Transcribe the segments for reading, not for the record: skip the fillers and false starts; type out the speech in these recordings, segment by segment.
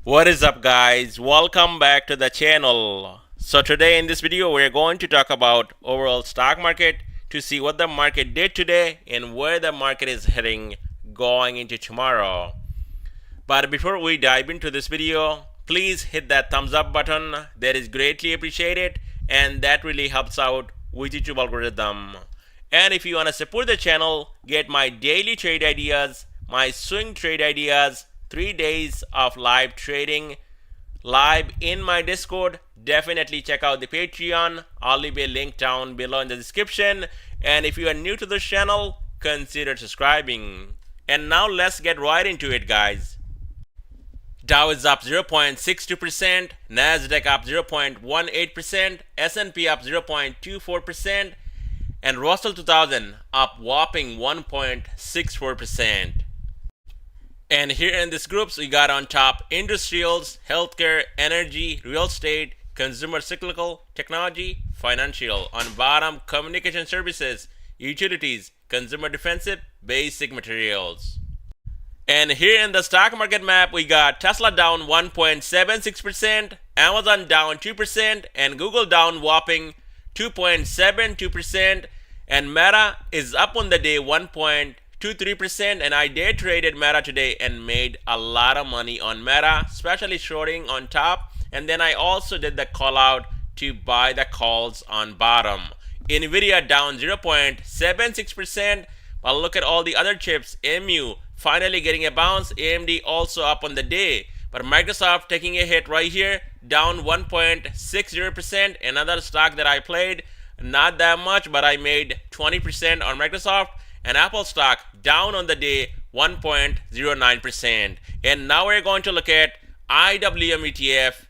What is up, guys? Welcome back to the channel. So today in this video we're going to talk about overall stock market to see what the market did today and where the market is heading going into tomorrow. But before we dive into this video, please hit that thumbs up button. That is greatly appreciated and that really helps out with YouTube algorithm. And if you want to support the channel, get my daily trade ideas, my swing trade ideas, 3 days of live trading live in my Discord, definitely check out the Patreon. I'll leave a link down below in the description. And if you are new to this channel, consider subscribing. And now let's get right into it, guys. Dow is up 0.62%, nasdaq up 0.18%, S&P up 0.24%, and Russell 2000 up whopping 1.64%. And here in this groups, we got on top industrials, healthcare, energy, real estate, consumer cyclical, technology, financial. On bottom, communication services, utilities, consumer defensive, basic materials. And here in the stock market map, we got Tesla down 1.76%, Amazon down 2%, and Google down whopping 2.72%, and Meta is up on the day 1.23%, and I day traded Meta today and made a lot of money on Meta, especially shorting on top, and then I also did the call out to buy the calls on bottom. Nvidia down 0.76%, but look at all the other chips. MU finally getting a bounce, AMD also up on the day, but Microsoft taking a hit right here, down 1.60%. Another stock that I played, not that much, but I made 20% on Microsoft. And Apple stock down on the day 1.09%. And now we're going to look at IWM ETF.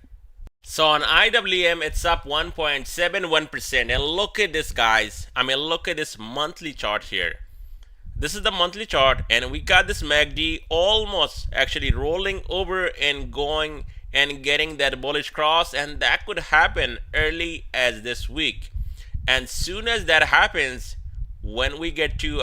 So on IWM, it's up 1.71%. And look at this, guys. Look at this monthly chart here. This is the monthly chart, and we got this MACD almost actually rolling over and going and getting that bullish cross, and that could happen early as this week. And soon as that happens, when we get to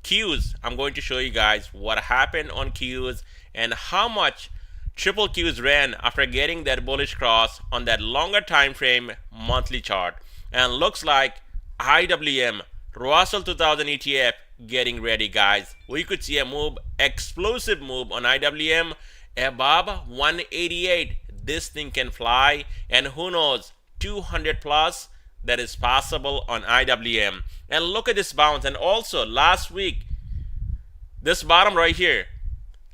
Qs, I'm going to show you guys what happened on Qs and how much triple Qs ran after getting that bullish cross on that longer time frame monthly chart. And looks like IWM Russell 2000 ETF getting ready, guys. We could see a move, explosive move on IWM above 188. This thing can fly, and who knows, 200 plus, that is possible on IWM. And look at this bounce. And also last week, this bottom right here,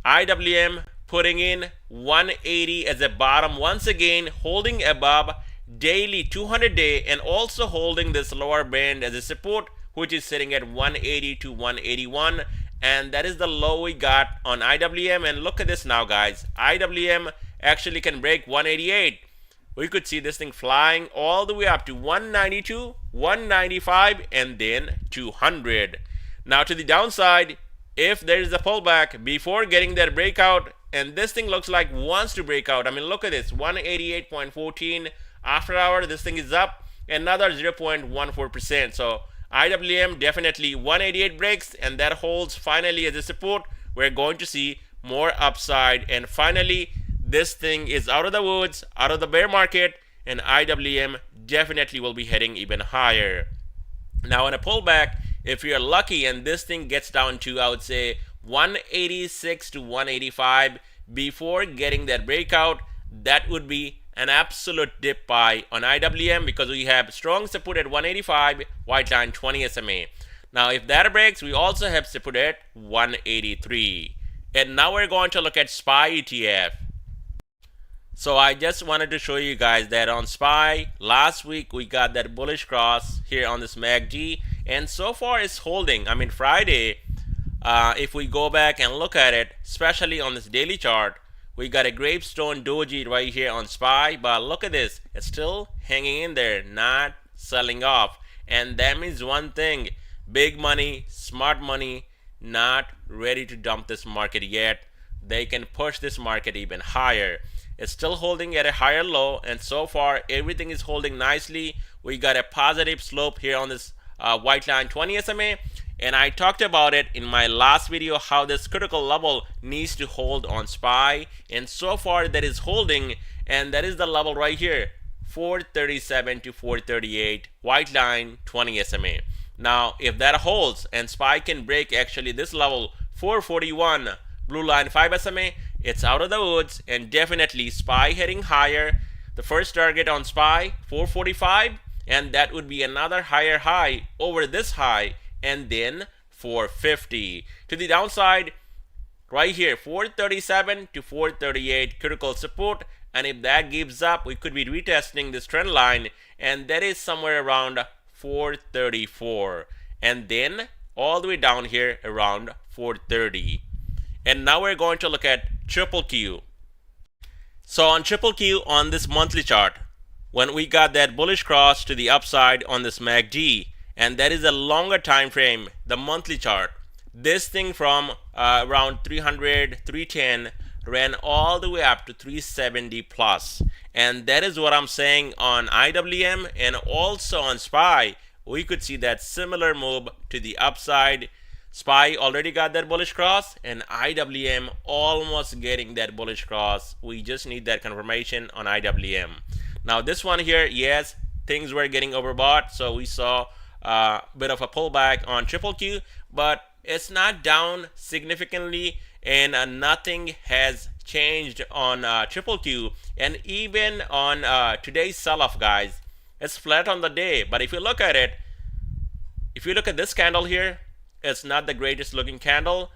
IWM putting in 180 as a bottom, once again holding above daily 200 day, and also holding this lower band as a support, which is sitting at 180 to 181, and that is the low we got on IWM. And look at this now, guys. IWM actually can break 188. We could see this thing flying all the way up to 192, 195, and then 200. Now to the downside, if there is a pullback before getting that breakout, and this thing looks like wants to break out. Look at this, 188.14. After hour, this thing is up another 0.14%. So IWM definitely 188 breaks, and that holds finally as a support. We're going to see more upside, and finally this thing is out of the woods, out of the bear market, and IWM definitely will be heading even higher. Now in a pullback, if you're lucky and this thing gets down to, I would say, 186 to 185 before getting that breakout, that would be an absolute dip buy on IWM, because we have strong support at 185, white line 20 SMA. Now if that breaks, we also have support at 183. And now we're going to look at SPY ETF. So I just wanted to show you guys that on SPY, last week we got that bullish cross here on this MACD, and so far it's holding. Friday, if we go back and look at it, especially on this daily chart, we got a gravestone doji right here on SPY, but look at this, it's still hanging in there, not selling off. And that means one thing, big money, smart money, not ready to dump this market yet. They can push this market even higher. It's still holding at a higher low, and so far everything is holding nicely. We got a positive slope here on this white line 20 SMA, And I talked about it in my last video how this critical level needs to hold on SPY, and so far that is holding, and that is the level right here, 437 to 438, white line 20 SMA. Now if that holds and SPY can break actually this level 441, blue line 5 SMA, it's out of the woods, and definitely SPY heading higher. The first target on SPY 445, and that would be another higher high over this high, and then 450 to the downside right here, 437 to 438 critical support. And if that gives up, we could be retesting this trend line, and that is somewhere around 434, and then all the way down here around 430. And now we're going to look at triple Q. So on triple Q on this monthly chart, when we got that bullish cross to the upside on this MACD, and that is a longer time frame, the monthly chart, this thing from around 300, 310 ran all the way up to 370 plus, and that is what I'm saying on IWM and also on SPY. We could see that similar move to the upside. SPY already got that bullish cross, and IWM almost getting that bullish cross. We just need that confirmation on IWM. Now this one here, yes, things were getting overbought, so we saw a bit of a pullback on triple Q, but it's not down significantly, and nothing has changed on triple Q. And even on today's sell-off, guys, it's flat on the day. But if you look at it, if you look at this candle here, it's not the greatest looking candle.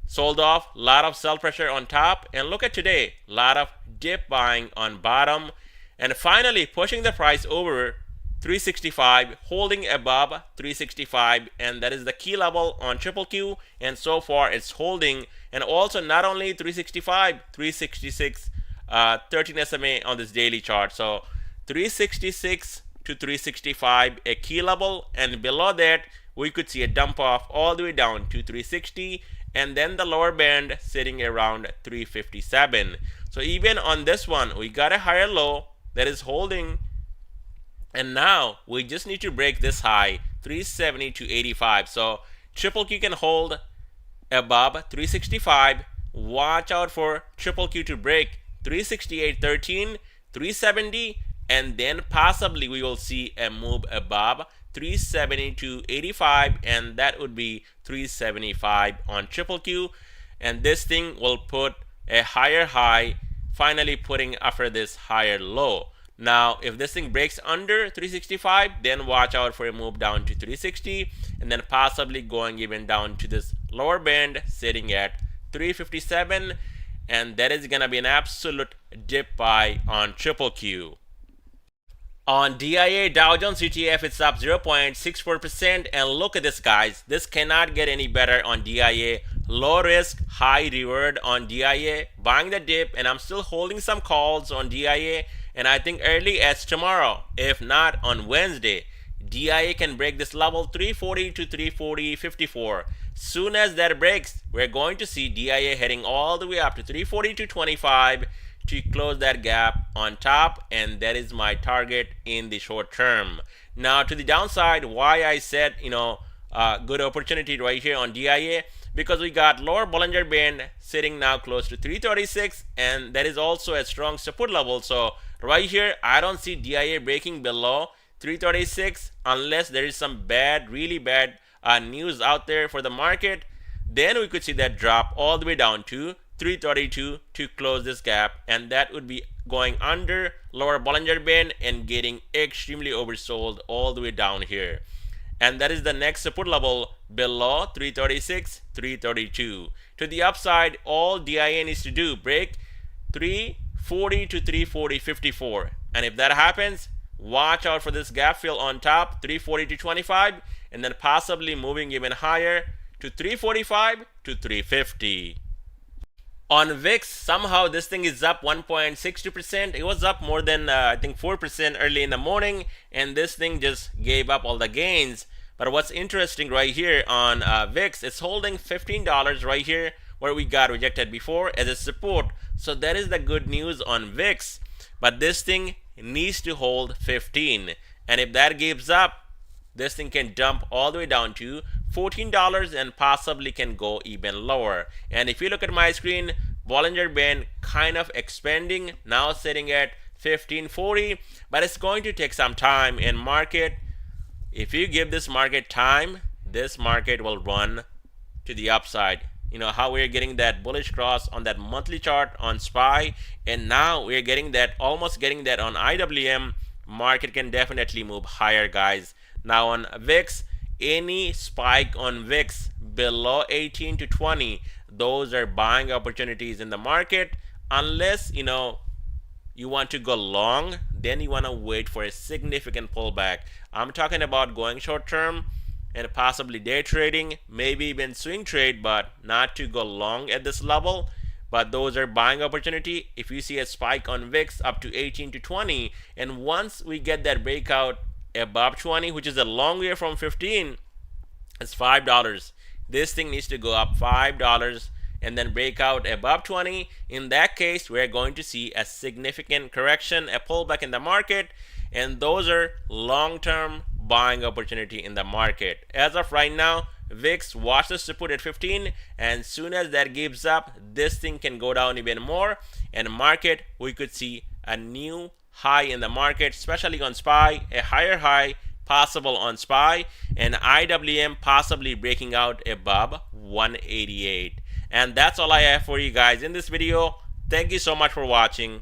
Sold off, lot of sell pressure on top, and look at today, lot of dip buying on bottom, and finally pushing the price over 365, holding above 365, and that is the key level on triple Q, and so far it's holding. And also not only 365, 366, 13 SMA on this daily chart. So 366 to 365 a key level, and below that we could see a dump off all the way down to 360, and then the lower band sitting around 357. So even on this one we got a higher low that is holding, and now we just need to break this high 370 to 85. So triple Q can hold above 365. Watch out for triple Q to break 368.13, 370, and then possibly we will see a move above 370 to 85, and that would be 375 on triple Q, and this thing will put a higher high, finally putting after this higher low. Now if this thing breaks under 365, then watch out for a move down to 360, and then possibly going even down to this lower band sitting at 357, and that is gonna be an absolute dip buy on triple Q. On DIA, Dow Jones ETF, it's up 0.64%, and look at this, guys. This cannot get any better on DIA. Low risk, high reward on DIA. Buying the dip, and I'm still holding some calls on DIA, and I think early as tomorrow, if not on Wednesday, DIA can break this level 340 to 340.54. Soon as that breaks, we're going to see DIA heading all the way up to 340 to 25 to close that gap on top, and that is my target in the short term. Now to the downside, why I said good opportunity right here on DIA, because we got lower Bollinger Band sitting now close to 336, and that is also a strong support level. So right here I don't see DIA breaking below 336 unless there is some bad, really bad news out there for the market. Then we could see that drop all the way down to 332 to close this gap, and that would be going under lower Bollinger Band and getting extremely oversold all the way down here, and that is the next support level below 336, 332. To the upside, all DIA needs to do break 340 to 340.54, and if that happens, watch out for this gap fill on top 340 to 25, and then possibly moving even higher to 345 to 350. On VIX, somehow this thing is up 1.62%. It was up more than I think 4% early in the morning, and this thing just gave up all the gains. But what's interesting right here on VIX, it's holding $15 right here where we got rejected before as a support. So that is the good news on VIX. But this thing needs to hold 15, and if that gives up, this thing can dump all the way down to $14 and possibly can go even lower. And if you look at my screen, Bollinger Band kind of expanding, now sitting at 1540, but it's going to take some time. In market, if you give this market time, this market will run to the upside. You know how we're getting that bullish cross on that monthly chart on SPY, and now we're getting that, almost getting that on IWM. Market can definitely move higher, guys. Now on VIX, any spike on VIX below 18 to 20, those are buying opportunities in the market. Unless you want to go long, then you want to wait for a significant pullback. I'm talking about going short term and possibly day trading, maybe even swing trade, but not to go long at this level. But those are buying opportunity. If you see a spike on VIX up to 18 to 20, and once we get that breakout above 20, which is a long way from 15, it's $5. This thing needs to go up $5 and then break out above 20. In that case, we're going to see a significant correction, a pullback in the market, and those are long-term buying opportunity in the market. As of right now, VIX, watch the support at 15, and soon as that gives up, this thing can go down even more, and market, we could see a new high in the market, especially on SPY, a higher high possible on SPY, and IWM possibly breaking out above 188. And that's all I have for you guys in this video. Thank you so much for watching.